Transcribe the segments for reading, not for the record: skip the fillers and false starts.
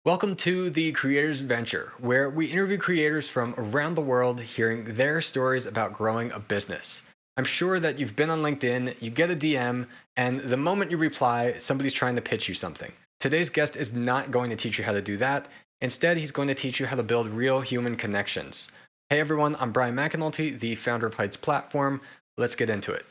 Welcome to the Creators Adventure, where we interview creators from around the world hearing their stories about growing a business. I'm sure that you've been on LinkedIn, you get a DM, and the moment you reply, somebody's trying to pitch you something. Today's guest is not going to teach you how to do that. Instead, he's going to teach you how to build real human connections. Hey everyone, I'm Brian McAnulty, the founder of Heights Platform. Let's get into it.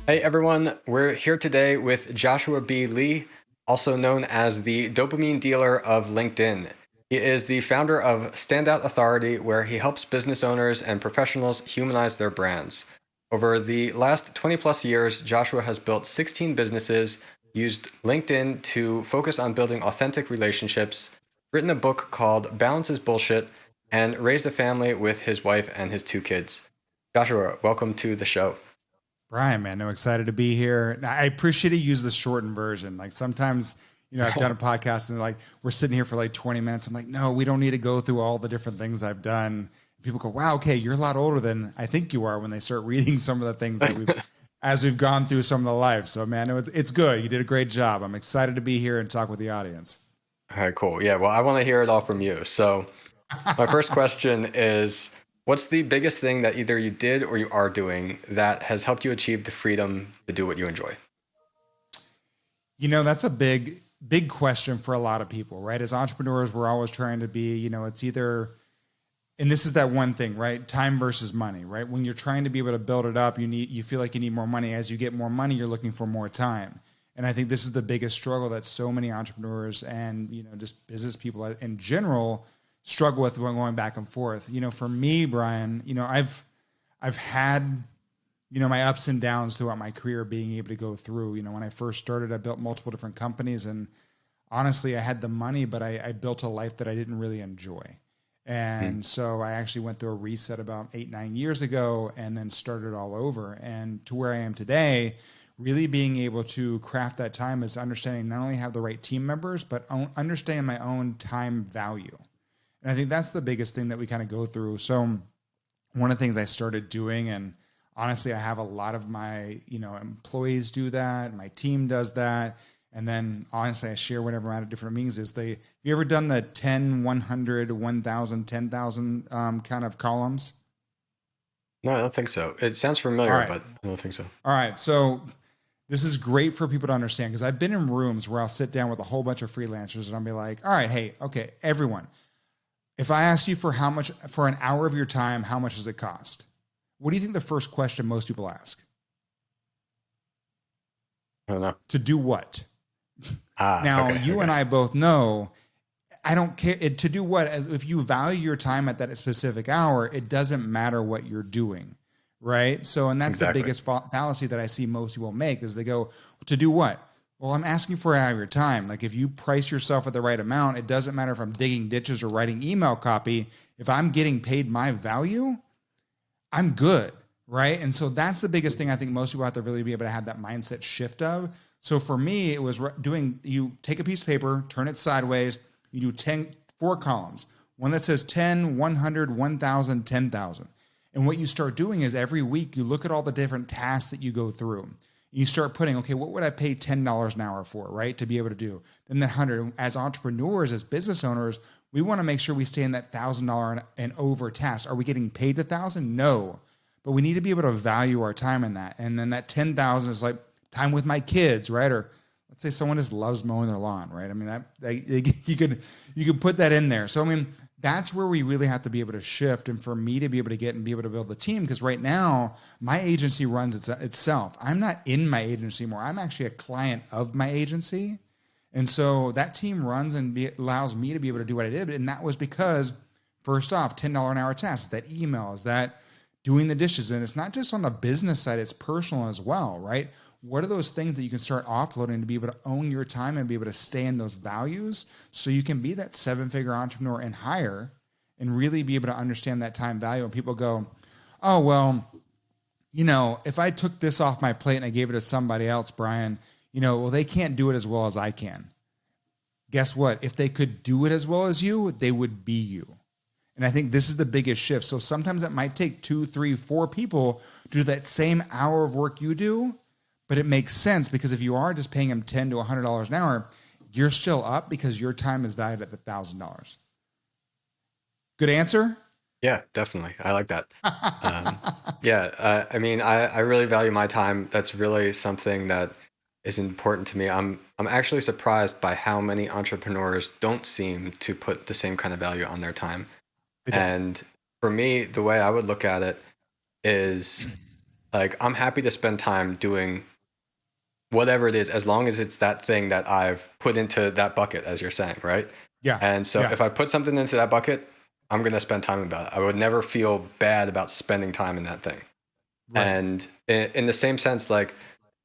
Hey everyone, we're here today with Joshua B. Lee, also known as the Dopamine Dealer of LinkedIn. He is the founder of Standout Authority, where he helps business owners and professionals humanize their brands. Over the last 20 plus years, Joshua has built 16 businesses, used LinkedIn to focus on building authentic relationships, written a book called Balance is Bullshit, and raised a family with his wife and his 2 kids. Joshua, welcome to the show. Brian, man, I'm excited to be here. I appreciate you use the shortened version. Like sometimes, I've done a podcast and like we're sitting here for like 20 minutes. I'm like, no, we don't need to go through all the different things I've done. People go, wow, okay, you're a lot older than I think you are when they start reading some of the things that we've gone through some of the life. So man, it's good. You did a great job. I'm excited to be here and talk with the audience. All right, cool. Yeah, well, I want to hear it all from you. So my first question is, what's the biggest thing that either you did or you are doing that has helped you achieve the freedom to do what you enjoy? That's a big question for a lot of people, right? As entrepreneurs, we're always trying to be, it's either, and this is that one thing, right? Time versus money, right? When you're trying to be able to build it up, you feel like you need more money. As you get more money, you're looking for more time. And I think this is the biggest struggle that so many entrepreneurs and, just business people in general struggle with when going back and forth. For me, Brian, I've had, my ups and downs throughout my career being able to go through. When I first started, I built multiple different companies, and honestly, I had the money, but I built a life that I didn't really enjoy. And so I actually went through a reset about 8-9 years ago and then started all over. And to where I am today, really being able to craft that time is understanding not only have the right team members, but understanding my own time value. And I think that's the biggest thing that we kind of go through. So one of the things I started doing, and honestly, I have a lot of my, employees do that. My team does that. And then honestly, I share whenever I'm at different meetings have you ever done the 10, 100, 1,000, 10,000 kind of columns? No, I don't think so. It sounds familiar, Right. but I don't think so. All right. So this is great for people to understand because I've been in rooms where I'll sit down with a whole bunch of freelancers and I'll be like, all right, hey, okay, everyone. If I asked you for for an hour of your time, how much does it cost? What do you think the first question most people ask? I don't know. To do what? Now, you and I both know, I don't care to do what. If you value your time at that specific hour, it doesn't matter what you're doing, right? So, and that's the biggest fallacy that I see most people make is they go, to do what? Well, I'm asking for an hour of your time. Like if you price yourself at the right amount, it doesn't matter if I'm digging ditches or writing email copy. If I'm getting paid my value, I'm good, right? And so that's the biggest thing I think most people have to really be able to have that mindset shift of. So for me, it was you take a piece of paper, turn it sideways, you do 4 columns. One that says 10, 100, 1,000, 10,000. And what you start doing is every week you look at all the different tasks that you go through. You start putting, okay, what would I pay $10 an hour for, right? To be able to do. Then that 100, as entrepreneurs, as business owners, we want to make sure we stay in that $1,000 and over task. Are we getting paid $1,000? No, but we need to be able to value our time in that. And then that 10,000 is like time with my kids, right? Or let's say someone just loves mowing their lawn, right? I mean, you could put that in there. So I mean, that's where we really have to be able to shift. And for me to be able to get and be able to build the team, because right now my agency runs itself. I'm not in my agency anymore. I'm actually a client of my agency. And so that team runs and allows me to be able to do what I did. And that was because first off, $10 an hour tasks, that email, is that doing the dishes. And it's not just on the business side, it's personal as well, right? What are those things that you can start offloading to be able to own your time and be able to stay in those values so you can be that 7-figure entrepreneur and higher and really be able to understand that time value? And people go, oh, well, if I took this off my plate and I gave it to somebody else, Brian, well, they can't do it as well as I can. Guess what? If they could do it as well as you, they would be you. And I think this is the biggest shift. So sometimes it might take 2, 3, 4 people to do that same hour of work you do, But it makes sense because if you are just paying him $10 to $100 an hour, you're still up because your time is valued at $1,000. Good answer? Yeah, definitely. I like that. Yeah, I mean, I really value my time. That's really something that is important to me. I'm actually surprised by how many entrepreneurs don't seem to put the same kind of value on their time. They don't. And for me, the way I would look at it is like I'm happy to spend time doing whatever it is, as long as it's that thing that I've put into that bucket, as you're saying, right? Yeah. And so Yeah. if I put something into that bucket, I'm going to spend time about it. I would never feel bad about spending time in that thing. Right. And in the same sense, like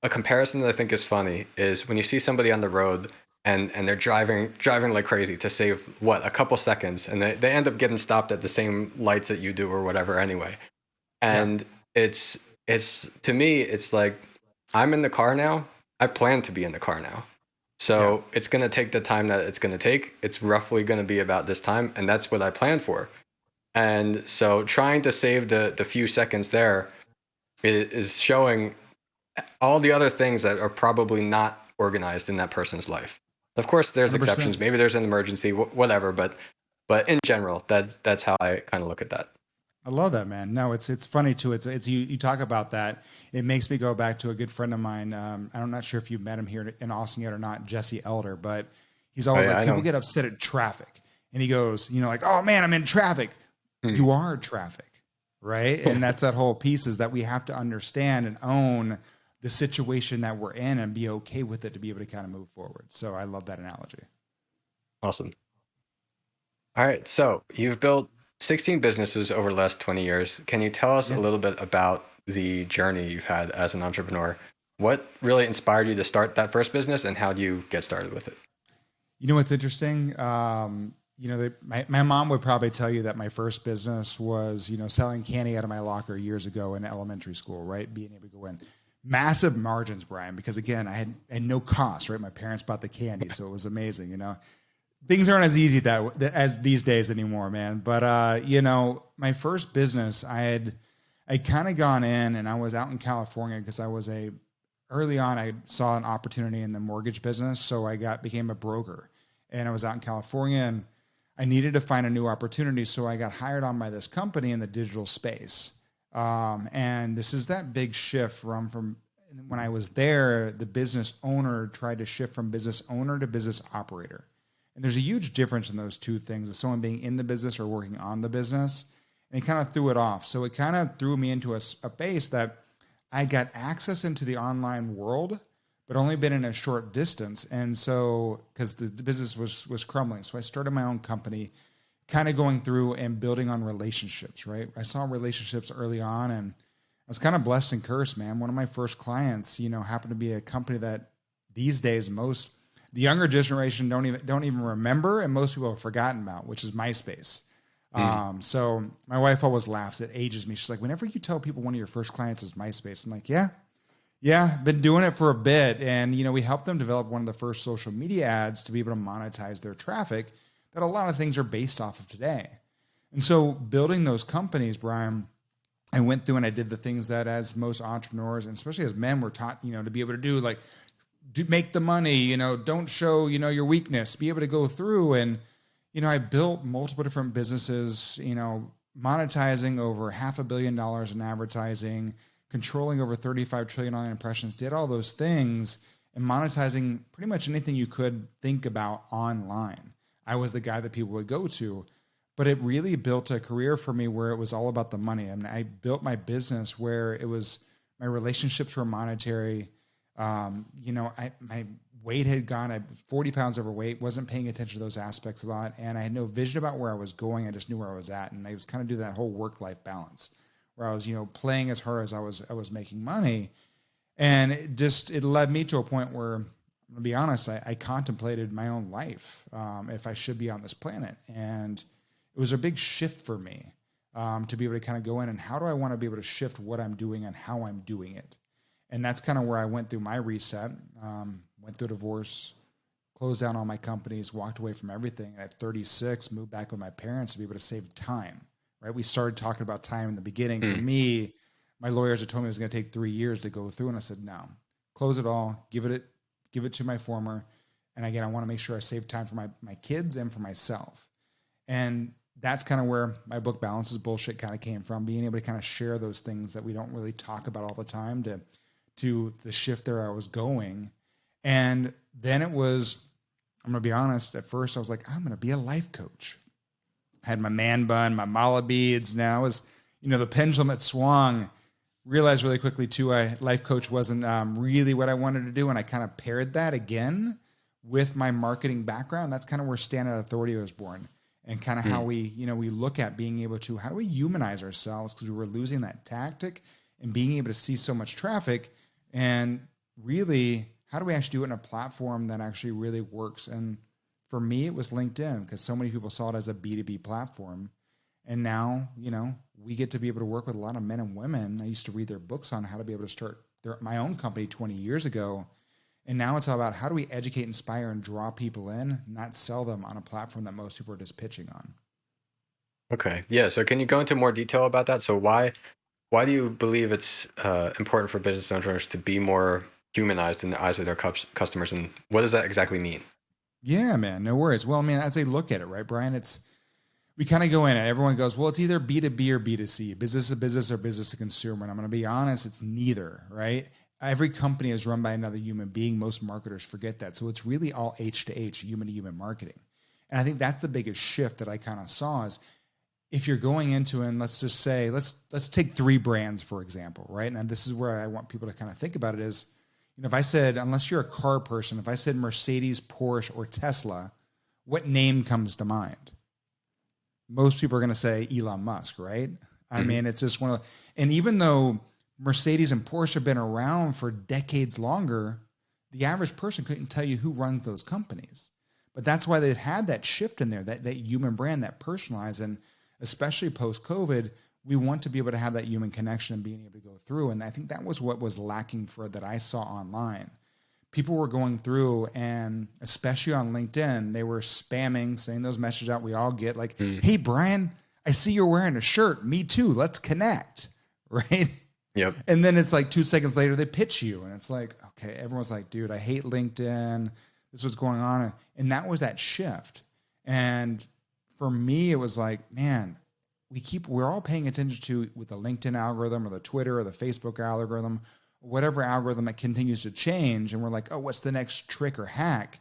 a comparison that I think is funny is when you see somebody on the road and they're driving like crazy to save a couple seconds, and they end up getting stopped at the same lights that you do or whatever anyway. Yeah. And it's to me, it's like I'm in the car now. I plan to be in the car now. Yeah. So it's going to take the time that it's going to take. It's roughly going to be about this time. And that's what I planned for. And so trying to save the few seconds there is showing all the other things that are probably not organized in that person's life. Of course, there's 100%. exceptions. Maybe there's an emergency, whatever. But in general, that's how I kind of look at that. I love that, man. No, it's funny too. It's you talk about that. It makes me go back to a good friend of mine. I'm not sure if you've met him here in Austin yet or not, Jesse Elder, but he's Oh always yeah, like, I people know. get upset at traffic. And he goes, like, oh man, I'm in traffic. Hmm. You are traffic, right? And that's that whole piece is that we have to understand and own the situation that we're in and be okay with it to be able to kind of move forward. So I love that analogy. Awesome. All right. So you've built 16 businesses over the last 20 years. Can you tell us a Yeah. little bit about the journey you've had as an entrepreneur? What really inspired you to start that first business, and how do you get started with it? You know what's interesting? My mom would probably tell you that my first business was, selling candy out of my locker years ago in elementary school, right? Being able to go in. Massive margins, Brian, because again, I had no cost, right? My parents bought the candy, so it was amazing, Things aren't as easy as these days anymore, man. But my first business, I kind of gone in and I was out in California because early on I saw an opportunity in the mortgage business, so became a broker, and I was out in California and I needed to find a new opportunity, so I got hired on by this company in the digital space. And this is that big shift from when I was there, the business owner tried to shift from business owner to business operator. And there's a huge difference in those two things, of someone being in the business or working on the business. And he kind of threw it off. So it kind of threw me into a base that I got access into the online world, but only been in a short distance. And so, because the business was crumbling. So I started my own company, kind of going through and building on relationships, right? I saw relationships early on and I was kind of blessed and cursed, man. One of my first clients, happened to be a company that these days the younger generation don't even remember, and most people have forgotten about, which is MySpace. Mm. So my wife always laughs. It ages me. She's like, whenever you tell people one of your first clients is MySpace, I'm like, yeah, been doing it for a bit. And, we helped them develop one of the first social media ads to be able to monetize their traffic that a lot of things are based off of today. And so building those companies, Brian, I went through and I did the things that as most entrepreneurs, and especially as men, were taught, to be able to do, like, make the money, don't show, your weakness, be able to go through. And, I built multiple different businesses, monetizing over $500 million in advertising, controlling over 35 trillion online impressions, did all those things and monetizing pretty much anything you could think about online. I was the guy that people would go to, but it really built a career for me where it was all about the money. I mean, I built my business where it was, my relationships were monetary. My weight had gone, I was 40 pounds overweight, wasn't paying attention to those aspects a lot. And I had no vision about where I was going. I just knew where I was at. And I was kind of doing that whole work-life balance where I was, playing as hard as I was making money. And it led me to a point where, I'm gonna be honest, I contemplated my own life, if I should be on this planet. And it was a big shift for me, to be able to kind of go in and how do I want to be able to shift what I'm doing and how I'm doing it. And that's kind of where I went through my reset, went through a divorce, closed down all my companies, walked away from everything. And at 36, moved back with my parents to be able to save time, right? We started talking about time in the beginning. For Mm. me, my lawyers had told me it was going to take 3 years to go through. And I said, no, close it all, give it to my former. And again, I want to make sure I save time for my kids and for myself. And that's kind of where my book Balance is Bullshit kind of came from, being able to kind of share those things that we don't really talk about all the time to the shift there I was going. And then it was, I'm going to be honest, at first I was like, I'm going to be a life coach. I had my man bun, my mala beads. Now was, the pendulum had swung. Realized really quickly too, life coach wasn't really what I wanted to do. And I kind of paired that again with my marketing background. That's kind of where Standout Authority was born, and kind of how we look at being able to, how do we humanize ourselves? Because we were losing that tactic and being able to see so much traffic, and really, how do we actually do it in a platform that actually really works? And for me, it was LinkedIn, because so many people saw it as a B2B platform. And now, we get to be able to work with a lot of men and women. I used to read their books on how to be able to start my own company 20 years ago. And now it's all about how do we educate, inspire, and draw people in, not sell them on a platform that most people are just pitching on. Okay. Yeah. So can you go into more detail about that? So why do you believe it's important for business owners to be more humanized in the eyes of their customers, and what does that exactly mean? Yeah, man, no worries. Well, I mean, as I look at it, right, Brian, we kind of go in and everyone goes, well, it's either B2B or B2C, business to business or business to consumer. And I'm going to be honest, it's neither, right? Every company is run by another human being. Most marketers forget that. So it's really all H to H, human to human marketing. And I think that's the biggest shift that I kind of saw is, if you're going into, and let's just say, let's take 3 brands, for example, right? And this is where I want people to kind of think about it is, if I said, unless you're a car person, if I said Mercedes, Porsche, or Tesla, what name comes to mind? Most people are going to say Elon Musk, right? I mean, it's just one of the, and even though Mercedes and Porsche have been around for decades longer, the average person couldn't tell you who runs those companies. But that's why they've had that shift in there, that human brand, that personalized. And especially post-COVID, we want to be able to have that human connection and being able to go through. And I think that was what was lacking that I saw online. People were going through, and especially on LinkedIn, they were spamming, saying those messages out we all get, like, hey, Brian, I see you're wearing a shirt. Me too. Let's connect. Right? Yep. And then it's like 2 seconds later, they pitch you. And it's like, okay, everyone's like, dude, I hate LinkedIn. This was going on. And that was that shift. And for me, it was like, man, we're all paying attention to with the LinkedIn algorithm or the Twitter or the Facebook algorithm, or whatever algorithm that continues to change. And we're like, oh, what's the next trick or hack?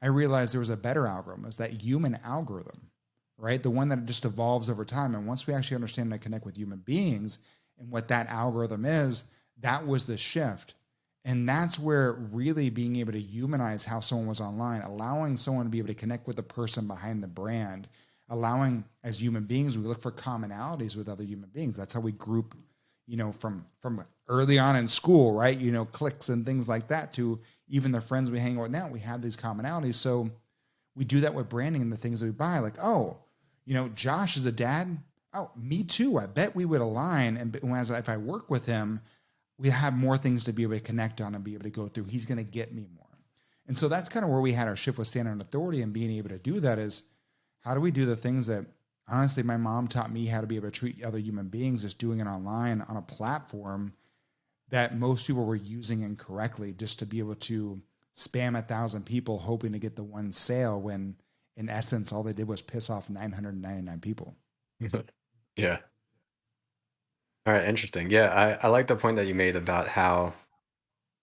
I realized there was a better algorithm. It was that human algorithm, right? The one that just evolves over time. And once we actually understand and connect with human beings and what that algorithm is, that was the shift. And that's where really being able to humanize how someone was online, allowing someone to be able to connect with the person behind the brand, allowing, as human beings, we look for commonalities with other human beings. That's how we group, from early on in school, right? Cliques and things like that, to even the friends we hang out with now, we have these commonalities. So we do that with branding and the things that we buy. Like, oh, Josh is a dad. Oh, me too. I bet we would align. And if I work with him, we have more things to be able to connect on and be able to go through. He's going to get me more. And so that's kind of where we had our shift with Standout Authority, and being able to do that is, how do we do the things that, honestly, my mom taught me how to be able to treat other human beings, just doing it online on a platform that most people were using incorrectly, just to be able to spam 1,000 people hoping to get the one sale, when in essence, all they did was piss off 999 people. Yeah. All right, interesting. Yeah, I like the point that you made about how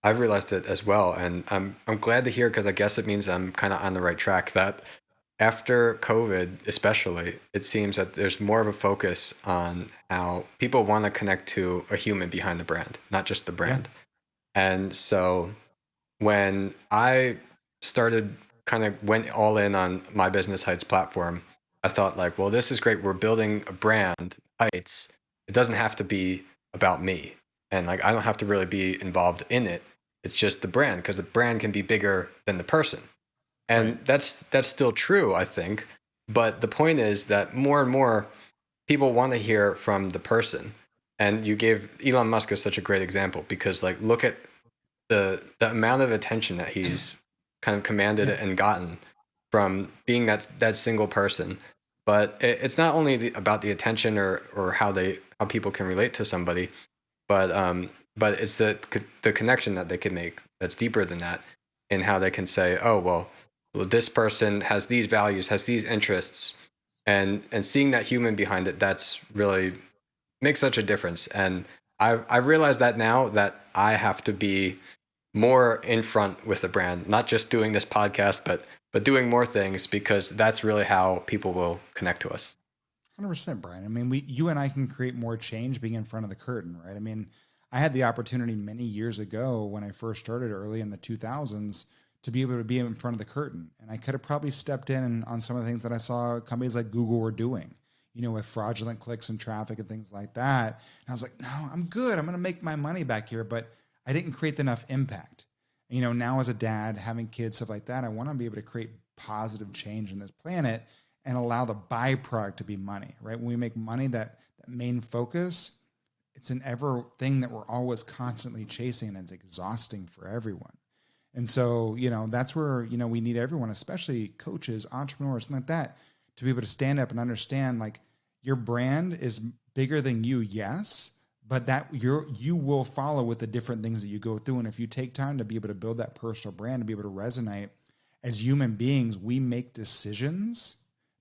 I've realized it as well, and I'm glad to hear, because I guess it means I'm kind of on the right track. That after COVID, especially, it seems that there's more of a focus on how people want to connect to a human behind the brand, not just the brand. Yeah. And so when I started, kind of went all in on My Business Heights platform, I thought, like, well, this is great. We're building a brand, Heights. It doesn't have to be about me. And like, I don't have to really be involved in it. It's just the brand, because the brand can be bigger than the person. And right. That's still true, I think. But the point is that more and more people want to hear from the person. And you gave Elon Musk as such a great example, because like, look at the amount of attention that he's kind of commanded and gotten from being that single person. But it's not only about the attention or how people can relate to somebody, but but it's the connection that they can make that's deeper than that, in how they can say, oh well, this person has these values, has these interests, and seeing that human behind it, that's really makes such a difference. And I've realized that now that I have to be more in front with the brand, not just doing this podcast, but doing more things, because that's really how people will connect to us. 100%, Brian. I mean, you and I can create more change being in front of the curtain, right? I mean, I had the opportunity many years ago when I first started early in the 2000s to be able to be in front of the curtain. And I could have probably stepped in on some of the things that I saw companies like Google were doing, with fraudulent clicks and traffic and things like that. And I was like, no, I'm good. I'm going to make my money back here. But I didn't create enough impact. Now as a dad, having kids, stuff like that, I want to be able to create positive change in this planet and allow the byproduct to be money, right? When we make money, that main focus, it's an ever thing that we're always constantly chasing, and it's exhausting for everyone. And so, that's where, we need everyone, especially coaches, entrepreneurs, something like that, to be able to stand up and understand, like, your brand is bigger than you, yes, but that you will follow with the different things that you go through. And if you take time to be able to build that personal brand, to be able to resonate, as human beings, we make decisions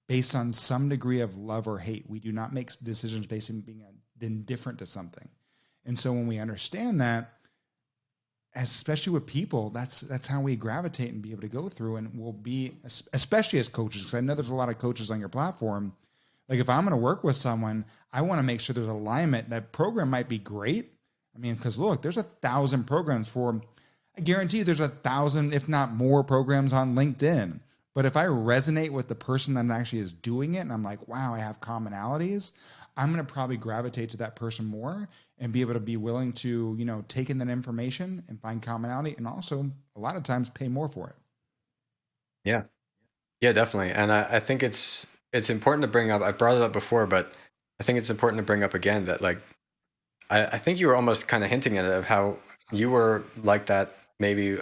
based on some degree of love or hate. We do not make decisions based on being indifferent to something. And so when we understand that, especially with people, that's how we gravitate and be able to go through. And we'll be, especially as coaches, because I know there's a lot of coaches on your platform. Like, if I'm going to work with someone, I want to make sure there's alignment. That program might be great. I mean, because look, there's 1,000 programs I guarantee you there's 1,000, if not more, programs on LinkedIn. But if I resonate with the person that actually is doing it, and I'm like, wow, I have commonalities, I'm going to probably gravitate to that person more and be able to be willing to, take in that information and find commonality, and also a lot of times pay more for it. Yeah. Yeah, definitely. And I think it's important to bring up, I've brought it up before, but I think it's important to bring up again that, like, I think you were almost kind of hinting at it, of how you were like that maybe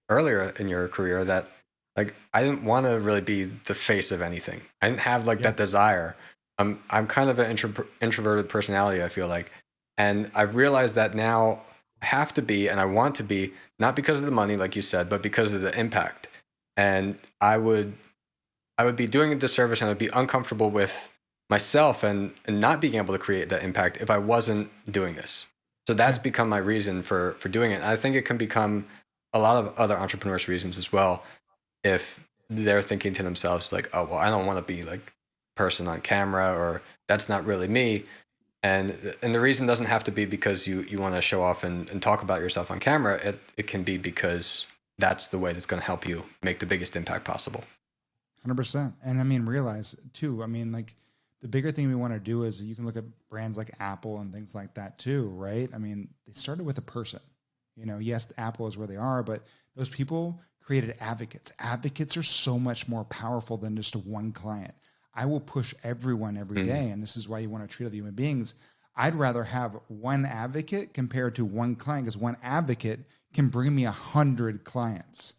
earlier in your career, that, like, I didn't want to really be the face of anything. I didn't have like that desire. I'm kind of an introverted personality, I feel like. And I've realized that now I have to be, and I want to be, not because of the money, like you said, but because of the impact. And I would be doing a disservice, and I'd be uncomfortable with myself and not being able to create that impact if I wasn't doing this. So that's become my reason for doing it. And I think it can become a lot of other entrepreneurs' reasons as well, if they're thinking to themselves, like, oh, well, I don't want to be like person on camera, or that's not really me. And the reason doesn't have to be because you want to show off and talk about yourself on camera. It can be because that's the way that's going to help you make the biggest impact possible. 100%. And I mean, realize too, I mean, like, the bigger thing we want to do is, you can look at brands like Apple and things like that too, right? I mean, they started with a person. Yes, Apple is where they are, but those people created advocates. Advocates are so much more powerful than just one client. I will push everyone every day, and this is why you want to treat other human beings. I'd rather have one advocate compared to one client, because one advocate can bring me 100 clients.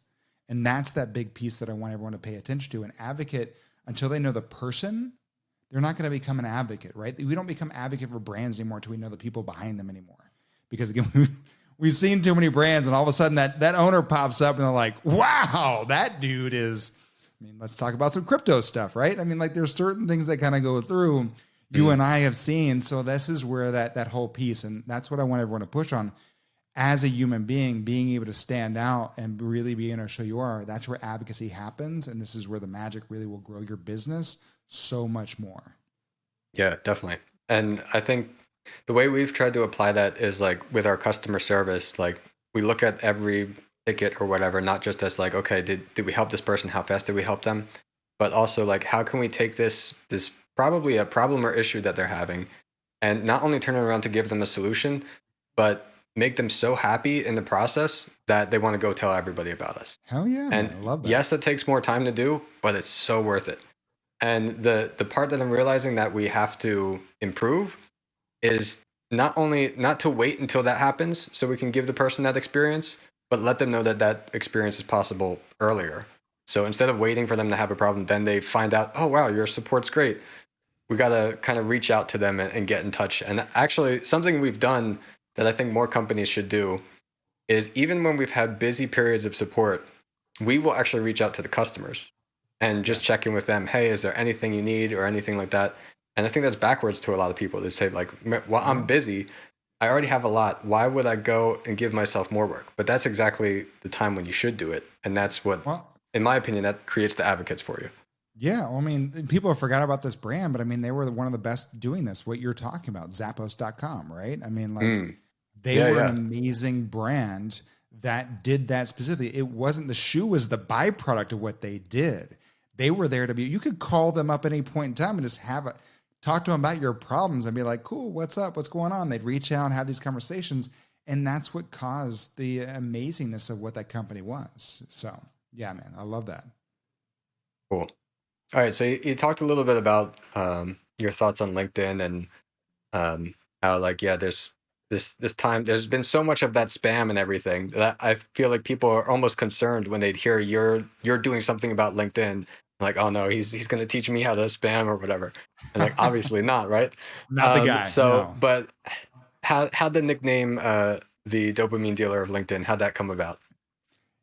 And that's that big piece that I want everyone to pay attention to. An advocate, until they know the person, they're not going to become an advocate, right? We don't become advocate for brands anymore until we know the people behind them anymore. Because again, we've seen too many brands, and all of a sudden that owner pops up and they're like, wow, that dude is, I mean, let's talk about some crypto stuff, right? I mean, like, there's certain things that kind of go through you and I have seen. So this is where that whole piece, and that's what I want everyone to push on. As a human being, being able to stand out and really be able to show you are, that's where advocacy happens. And this is where the magic really will grow your business so much more. Yeah, definitely. And I think the way we've tried to apply that is, like, with our customer service, like, we look at every ticket or whatever, not just as like, okay, did we help this person? How fast did we help them? But also, like, how can we take this probably a problem or issue that they're having, and not only turn it around to give them a solution, but make them so happy in the process that they want to go tell everybody about us. Hell yeah, and man, I love that. Yes, that takes more time to do, but it's so worth it. And the part that I'm realizing that we have to improve is not to wait until that happens so we can give the person that experience, but let them know that experience is possible earlier. So instead of waiting for them to have a problem, then they find out, oh, wow, your support's great. We got to kind of reach out to them and get in touch. And actually, something we've done that I think more companies should do is even when we've had busy periods of support, we will actually reach out to the customers and Yeah. just check in with them. Hey, is there anything you need or anything like that? And I think that's backwards to a lot of people. They say like, well, I'm Yeah. busy. I already have a lot. Why would I go and give myself more work? But that's exactly the time when you should do it. And that's what, Well, in my opinion, that creates the advocates for you. yeah. Well, I mean, people have forgot about this brand, but I mean, they were one of the best doing this. What you're talking about, Zappos.com, right? I mean, like Mm. they Yeah, were an yeah. amazing brand that did that specifically. It wasn't the shoe was the byproduct of what they did. They were there to be, you could call them up at any point in time and just talk to them about your problems and be like, cool, what's up? What's going on? They'd reach out and have these conversations. And that's what caused the amazingness of what that company was. So yeah, man, I love that. Cool. All right. So you talked a little bit about your thoughts on LinkedIn and how like yeah, there's this time there's been so much of that spam and everything that I feel like people are almost concerned when they hear you're doing something about LinkedIn. Like, oh no, he's going to teach me how to spam or whatever. And like obviously not, right? Not the guy. So, No. but how the nickname the dopamine dealer of LinkedIn, how'd that come about?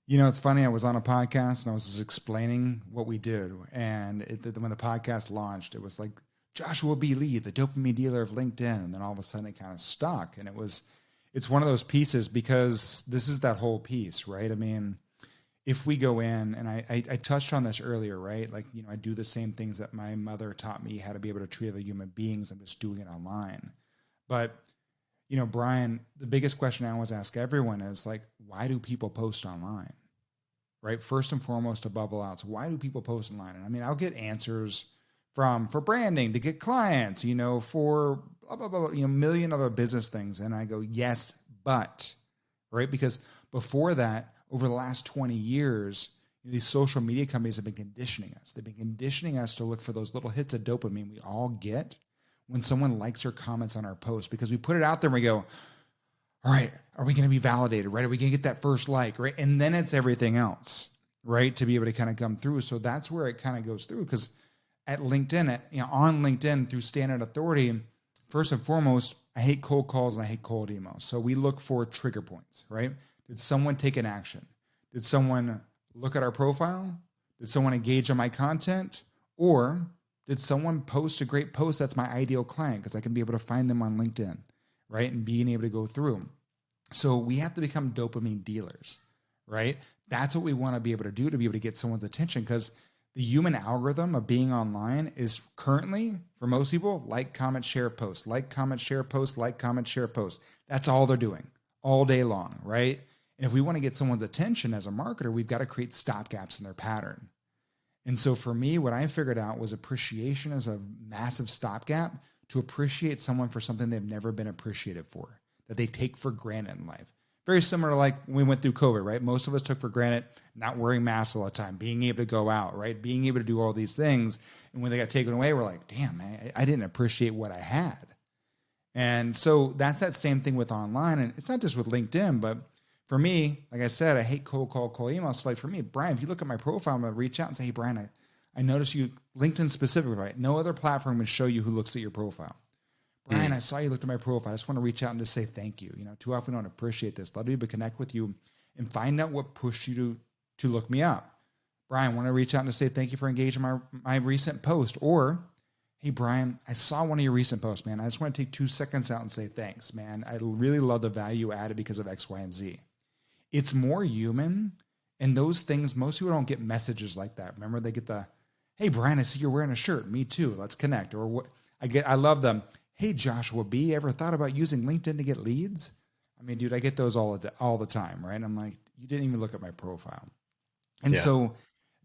You know, it's funny. I was on a podcast and I was just explaining what we did. And when the podcast launched, it was like Joshua B. Lee, the dopamine dealer of LinkedIn. And then all of a sudden it kind of stuck. And it's one of those pieces because this is that whole piece, right? I mean, if we go in and I touched on this earlier, right? Like, you know, I do the same things that my mother taught me how to be able to treat other human beings. I'm just doing it online. But you know, Brian, the biggest question I always ask everyone is like, why do people post online? Right. First and foremost, above all else, why do people post online? And I mean, I'll get answers for branding to get clients, you know, for blah, blah, blah, you know, million other business things. And I go, yes, but right. Because before that, over the last 20 years, these social media companies have been conditioning us. They've been conditioning us to look for those little hits of dopamine we all get when someone likes or comments on our post because we put it out there and we go, all right, are we going to be validated, right? Are we going to get that first like, right? And then it's everything else, right? To be able to kind of come through. So that's where it kind of goes through because at LinkedIn, on LinkedIn through standard authority, first and foremost, I hate cold calls and I hate cold emails. So we look for trigger points, right? Did someone take an action? Did someone look at our profile? Did someone engage on my content? Or did someone post a great post that's my ideal client because I can be able to find them on LinkedIn, right? And being able to go through. So we have to become dopamine dealers, right? That's what we want to be able to do to be able to get someone's attention because the human algorithm of being online is currently, for most people, like, comment, share, post, like, comment, share, post, like, comment, share, post. That's all they're doing all day long, right? And if we want to get someone's attention as a marketer, we've got to create stopgaps in their pattern. And so for me, what I figured out was appreciation as a massive stopgap to appreciate someone for something they've never been appreciated for, that they take for granted in life. Very similar to like when we went through COVID, right? Most of us took for granted not wearing masks all the time, being able to go out, right? Being able to do all these things. And when they got taken away, we're like, damn, man, I didn't appreciate what I had. And so that's that same thing with online. And it's not just with LinkedIn, but for me, like I said, I hate cold call, cold email. So like for me, Brian, if you look at my profile, I'm going to reach out and say, hey, Brian, I noticed you, LinkedIn specifically, right? No other platform would show you who looks at your profile. Brian, I saw you looked at my profile. I just want to reach out and just say thank you. You know, too often we don't appreciate this. Let me connect with you and find out what pushed you to look me up. Brian, I want to reach out and say thank you for engaging my recent post. Or, hey, Brian, I saw one of your recent posts, man. I just want to take 2 seconds out and say thanks, man. I really love the value added because of X, Y, and Z. It's more human. And those things, most people don't get messages like that. Remember, they get the, hey, Brian, I see you're wearing a shirt. Me too. Let's connect. Or what I love them. Hey, Joshua B, ever thought about using LinkedIn to get leads? I mean, dude, I get those all the time, right? I'm like, you didn't even look at my profile. And Yeah. so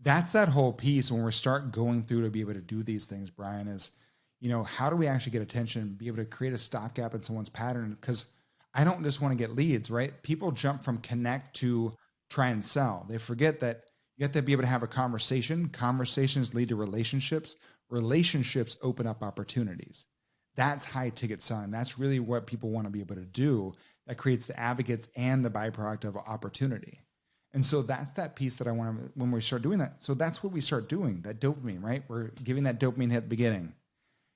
that's that whole piece when we start going through to be able to do these things, Brian, is, you know, how do we actually get attention, be able to create a stopgap in someone's pattern? Because I don't just want to get leads, right? People jump from connect to try and sell. They forget that you have to be able to have a conversation. Conversations lead to relationships. Relationships open up opportunities. That's high ticket selling. That's really what people want to be able to do. That creates the advocates and the byproduct of opportunity. And so that's that piece that I want to, when we start doing that. So that's what we start doing, that dopamine, right? We're giving that dopamine hit at the beginning.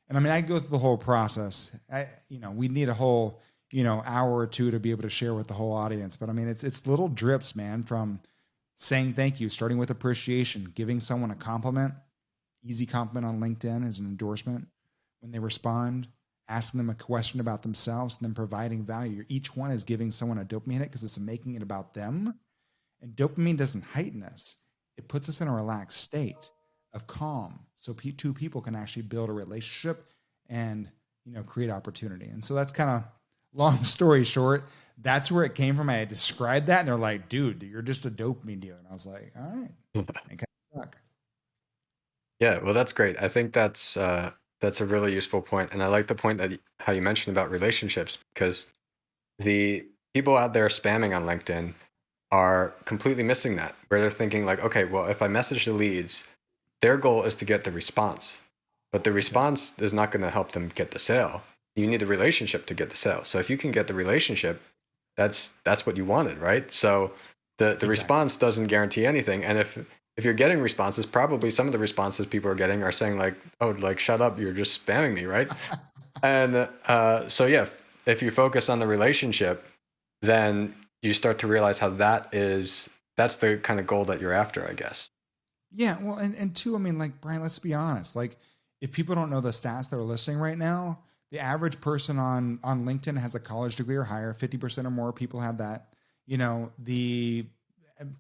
And I mean, I go through the whole process. We need a whole, hour or two to be able to share with the whole audience. But I mean, it's little drips, man, from saying thank you, starting with appreciation, giving someone a compliment, easy compliment on LinkedIn as an endorsement. When they respond, asking them a question about themselves, and then providing value. Each one is giving someone a dopamine hit because it's making it about them. And dopamine doesn't heighten us. It puts us in a relaxed state of calm. So two people can actually build a relationship and, create opportunity. And so that's kind of, long story short, that's where it came from. I had described that and they're like, dude, you're just a dopamine dealer. And I was like, all right. It kind of stuck. Yeah, well, that's great. I think that's a really useful point, and I like the point that how you mentioned about relationships, because the people out there spamming on LinkedIn are completely missing that, where they're thinking like, okay, well, if I message the leads, their goal is to get the response, but the response is not going to help them get the sale. You need a relationship to get the sale. So if you can get the relationship, that's what you wanted, right? So the response doesn't guarantee anything, and if you're getting responses, probably some of the responses people are getting are saying like, oh, like, shut up, you're just spamming me, right? And so yeah, if you focus on the relationship, then you start to realize how that's the kind of goal that you're after, I guess. Yeah, well, and two, I mean, like, Brian, let's be honest. Like, if people don't know the stats that are listening right now, the average person on LinkedIn has a college degree or higher. 50% or more people have that. The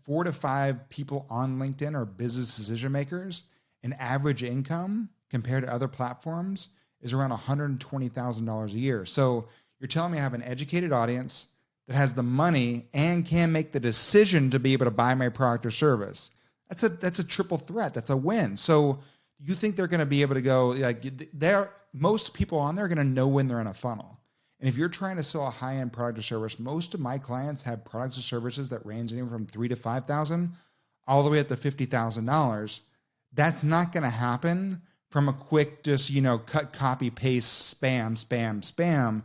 4 to 5 people on LinkedIn are business decision makers. And average income compared to other platforms is around $120,000 a year. So you're telling me I have an educated audience that has the money and can make the decision to be able to buy my product or service. That's a triple threat. That's a win. So you think they're going to be able to go, like, most people on there are going to know when they're in a funnel. And if you're trying to sell a high-end product or service, most of my clients have products or services that range anywhere from $3,000 to $5,000 all the way up to $50,000. That's not going to happen from a quick, just, cut, copy, paste, spam.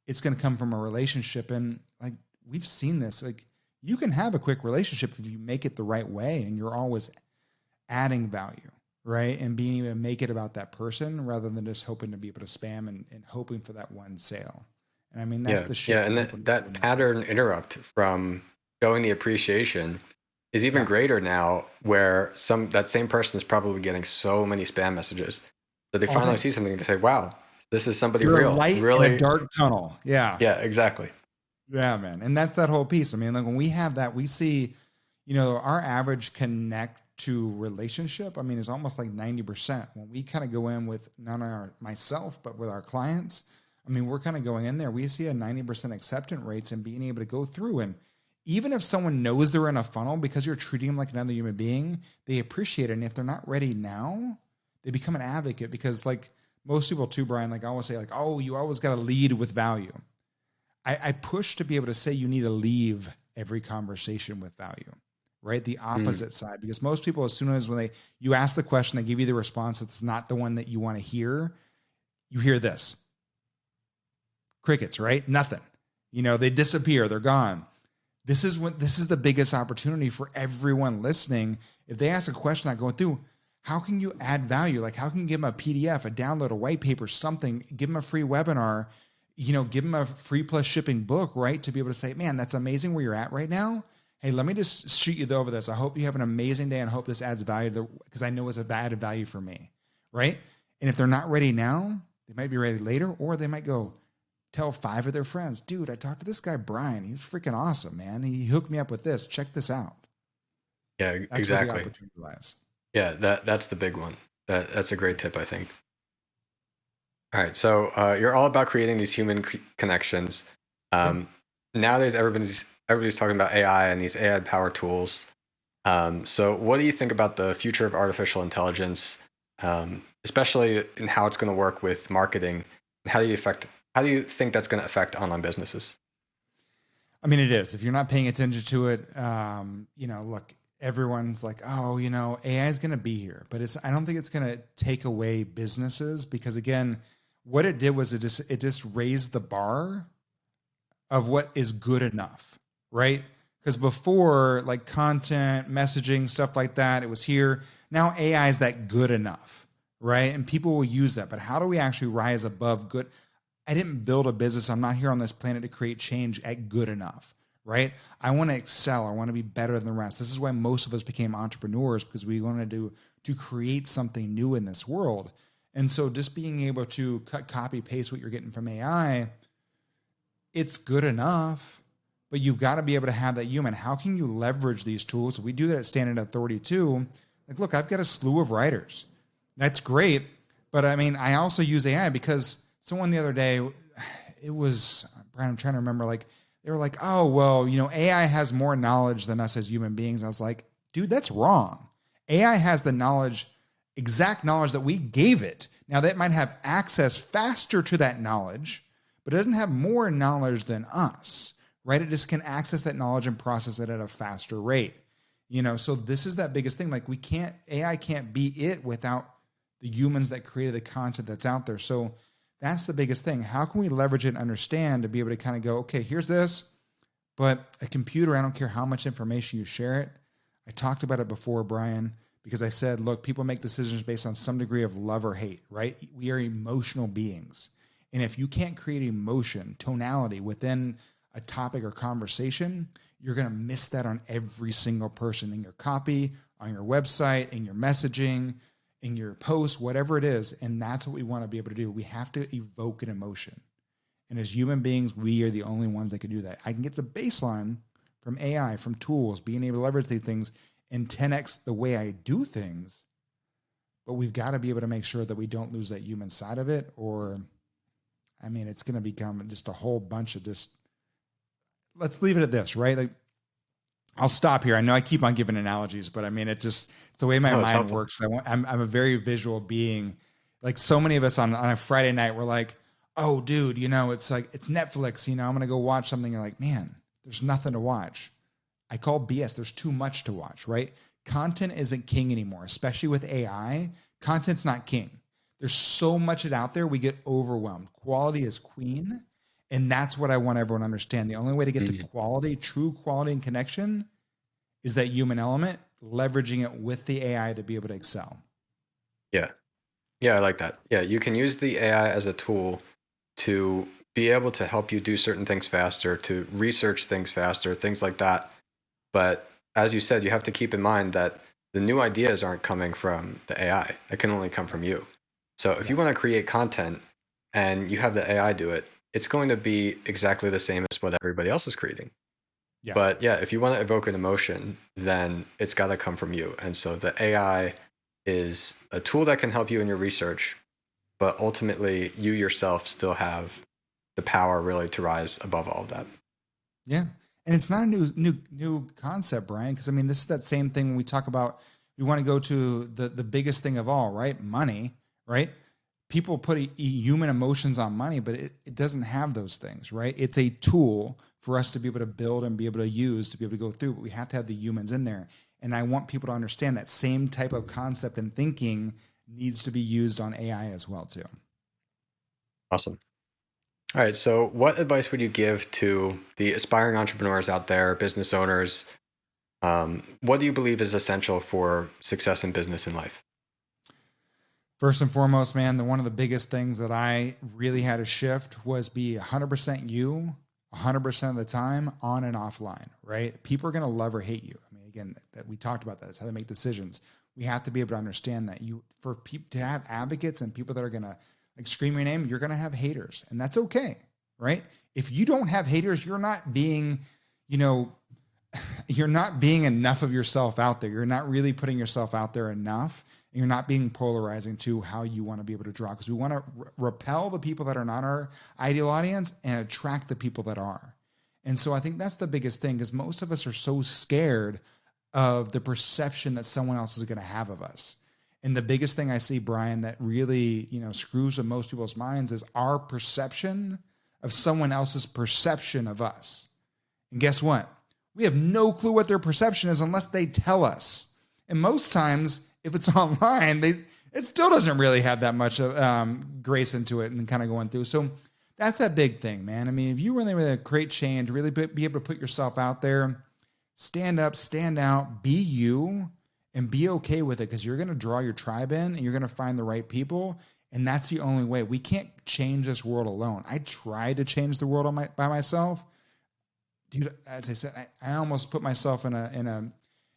It's going to come from a relationship. And like, we've seen this, like, you can have a quick relationship if you make it the right way and you're always adding value, right? And being able to make it about that person rather than just hoping to be able to spam and hoping for that one sale. And I mean, that's the shift. Yeah, and that pattern interrupt from showing the appreciation is even greater now, where that same person is probably getting so many spam messages. So they finally see something and they say, wow, this is somebody You're real. A light really in a dark tunnel. Yeah. Yeah, exactly. Yeah, man. And that's that whole piece. I mean, like, when we have that, we see, our average connect to relationship, I mean, is almost like 90%. When we kind of go in with not myself, but with our clients, I mean, we're kind of going in there. We see a 90% acceptance rates and being able to go through. And even if someone knows they're in a funnel, because you're treating them like another human being, they appreciate it. And if they're not ready now, they become an advocate, because, like, most people too, Brian, like, I always say, like, oh, you always got to lead with value. I push to be able to say you need to leave every conversation with value, right? The opposite side, because most people, as soon as when you ask the question, they give you the response that's not the one that you want to hear. You hear this. Crickets, right? Nothing. They disappear. They're gone. This is the biggest opportunity for everyone listening. If they ask a question not going through, how can you add value? Like, how can you give them a PDF, a download, a white paper, something, give them a free webinar, give them a free plus shipping book, right? To be able to say, man, that's amazing where you're at right now. Hey, let me just shoot you over this. I hope you have an amazing day and hope this adds value, because I know it's added value for me, right? And if they're not ready now, they might be ready later, or they might go tell 5 of their friends, dude, I talked to this guy, Brian. He's freaking awesome, man. He hooked me up with this. Check this out. Yeah, that's exactly. Where the opportunity lies. Yeah, that's the big one. That's a great tip, I think. All right, so you're all about creating these human connections. Nowadays, everybody's talking about AI and these AI powered tools. So what do you think about the future of artificial intelligence, especially in how it's going to work with marketing? How do you think that's going to affect online businesses? I mean, it is. If you're not paying attention to it, look, everyone's like, oh, AI is going to be here, but I don't think it's going to take away businesses, because, again, what it did was it just raised the bar of what is good enough, right? Because before, like, content, messaging, stuff like that, it was here. Now AI is that good enough, right? And people will use that. But how do we actually rise above good? I didn't build a business. I'm not here on this planet to create change at good enough, right? I want to excel. I want to be better than the rest. This is why most of us became entrepreneurs, because we wanted to create something new in this world. And so just being able to cut, copy, paste what you're getting from AI, it's good enough, but you've got to be able to have that human. How can you leverage these tools? We do that at Standard Authority too. Like, look, I've got a slew of writers. That's great. But I mean, I also use AI because someone the other day, it was, Brian, I'm trying to remember, like, they were like, oh, well, AI has more knowledge than us as human beings. I was like, dude, that's wrong. AI has the knowledge, exact knowledge that we gave it. Now, that might have access faster to that knowledge, but it doesn't have more knowledge than us, right? It just can access that knowledge and process it at a faster rate. So this is that biggest thing. Like, AI can't be it without the humans that created the content that's out there. So that's the biggest thing. How can we leverage it and understand to be able to kind of go, okay, here's this, but a computer, I don't care how much information you share it. I talked about it before, Brian, because I said, look, people make decisions based on some degree of love or hate, right? We are emotional beings. And if you can't create emotion, tonality within a topic or conversation, you're going to miss that on every single person in your copy, on your website, in your messaging, in your post, whatever it is. And that's what we want to be able to do. We have to evoke an emotion. And as human beings, we are the only ones that can do that. I can get the baseline from AI, from tools, being able to leverage these things and 10x the way I do things. But we've got to be able to make sure that we don't lose that human side of it, or, I mean, it's going to become just a whole bunch of just, let's leave it at this, right? Like, I'll stop here. I know I keep on giving analogies, but I mean, it's the way my mind works. I'm a very visual being. Like, so many of us on a Friday night, we're like, oh, dude, it's like, it's Netflix, I'm going to go watch something. You're like, man, there's nothing to watch. I call BS. There's too much to watch, right? Content isn't king anymore, especially with AI. Content's not king. There's so much out there, we get overwhelmed. Quality is queen. And that's what I want everyone to understand. The only way to get to quality, true quality and connection, is that human element, leveraging it with the AI to be able to excel. Yeah. Yeah, I like that. Yeah, you can use the AI as a tool to be able to help you do certain things faster, to research things faster, things like that. But as you said, you have to keep in mind that the new ideas aren't coming from the AI. It can only come from you. So if you want to create content and you have the AI do it, it's going to be exactly the same as what everybody else is creating. Yeah. But yeah, if you want to evoke an emotion, then it's got to come from you. And so the AI is a tool that can help you in your research, but ultimately you yourself still have the power really to rise above all of that. Yeah. And it's not a new concept, Brian, because I mean, this is that same thing when we talk about, we want to go to the biggest thing of all, right? Money, right? People put human emotions on money, but it doesn't have those things, right? It's a tool for us to be able to build and be able to use, to be able to go through, but we have to have the humans in there. And I want people to understand that same type of concept and thinking needs to be used on AI as well, too. Awesome. All right. So what advice would you give to the aspiring entrepreneurs out there, business owners? What do you believe is essential for success in business and life? First and foremost, man, one of the biggest things that I really had to shift was be 100% you, 100% of the time, on and offline, right? People are going to love or hate you. I mean, again, that we talked about that. That's how they make decisions. We have to be able to understand that for people to have advocates and people that are going to like scream your name, you're going to have haters, and that's okay, right? If you don't have haters, you're not being, you're not being enough of yourself out there. You're not really putting yourself out there enough. And you're not being polarizing to how you want to be able to draw, because we want to repel the people that are not our ideal audience and attract the people that are. And so I think that's the biggest thing, because most of us are so scared of the perception that someone else is going to have of us. And the biggest thing I see, Brian, that really, screws with most people's minds is our perception of someone else's perception of us. And guess what? We have no clue what their perception is unless they tell us. And most times, if it's online, it still doesn't really have that much grace into it and kind of going through. So that's that big thing, man. I mean, if you really want to create change, really be able to put yourself out there, stand up, stand out, be you, and be okay with it, because you're going to draw your tribe in and you're going to find the right people. And that's the only way. We can't change this world alone. I tried to change the world by myself. Dude, as I said, I almost put myself in a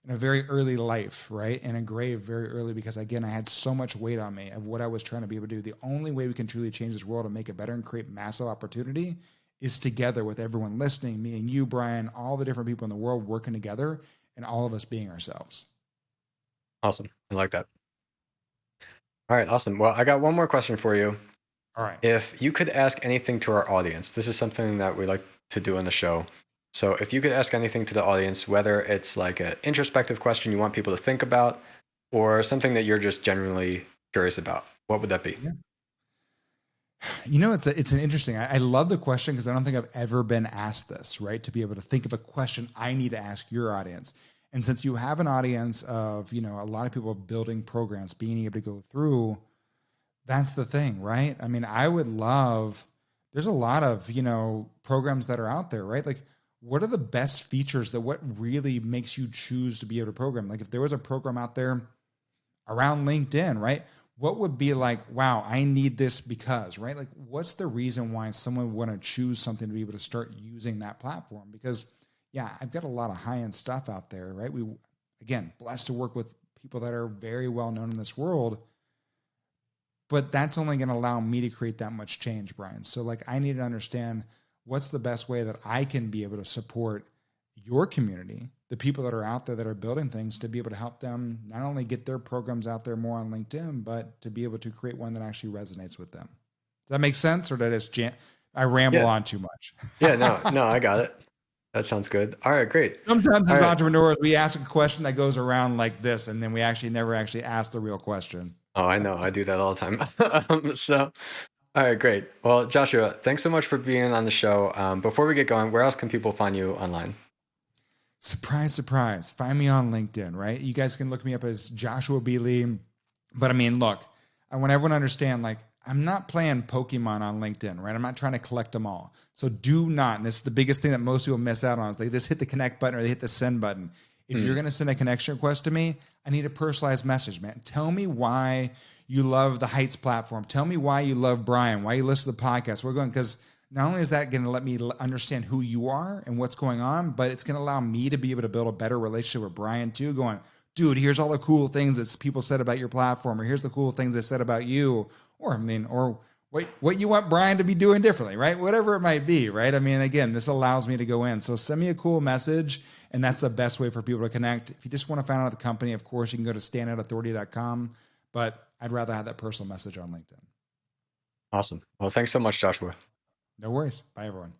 very early life, right? In a grave very early, because again, I had so much weight on me of what I was trying to be able to do. The only way we can truly change this world and make it better and create massive opportunity is together with everyone listening, me and you, Brian, all the different people in the world working together, and all of us being ourselves. Awesome. I like that. All right, awesome. Well, I got one more question for you. All right. If you could ask anything to our audience, this is something that we like to do on the show. So if you could ask anything to the audience, whether it's like an introspective question you want people to think about, or something that you're just genuinely curious about, what would that be? Yeah. You know, it's an interesting. I love the question because I don't think I've ever been asked this, right? To be able to think of a question I need to ask your audience. And since you have an audience of, you know, a lot of people building programs, being able to go through, that's the thing, right? I mean, I would love, there's a lot of, you know, programs that are out there, right? Like, what are the best features that what really makes you choose to be able to program? Like, if there was a program out there around LinkedIn, right? What would be like, wow, I need this because, right? Like, what's the reason why someone would want to choose something to be able to start using that platform? Because, yeah, I've got a lot of high end stuff out there, right? We, again, blessed to work with people that are very well known in this world, but that's only going to allow me to create that much change, Brian. So, like, I need to understand what's the best way that I can be able to support your community, the people that are out there that are building things, to be able to help them not only get their programs out there more on LinkedIn, but to be able to create one that actually resonates with them. Does that make sense, or did I ramble Yeah. on too much? Yeah, no, I got it. That sounds good. All right, great. Sometimes All as right. entrepreneurs, we ask a question that goes around like this, and then we actually never actually ask the real question. Oh, I know. I do that all the time. So, all right, great. Well, Joshua, thanks so much for being on the show. Before we get going, where else can people find you online? Surprise, surprise. Find me on LinkedIn, right? You guys can look me up as Joshua B. Lee. But I mean, look, I want everyone to understand, like, I'm not playing Pokemon on LinkedIn, right? I'm not trying to collect them all. So do not, and this is the biggest thing that most people miss out on, is they just hit the connect button or they hit the send button. If you're going to send a connection request to me, I need a personalized message, man. Tell me why you love the Heights platform. Tell me why you love Brian, why you listen to the podcast. We're going, because not only is that going to let me understand who you are and what's going on, but it's going to allow me to be able to build a better relationship with Brian too, going, dude, here's all the cool things that people said about your platform, or here's the cool things they said about you, or I mean, or what you want Brian to be doing differently, right? Whatever it might be, right? I mean, again, this allows me to go in. So send me a cool message, and that's the best way for people to connect. If you just want to find out the company, of course, you can go to standoutauthority.com, but I'd rather have that personal message on LinkedIn. Awesome. Well, thanks so much, Joshua. No worries. Bye, everyone.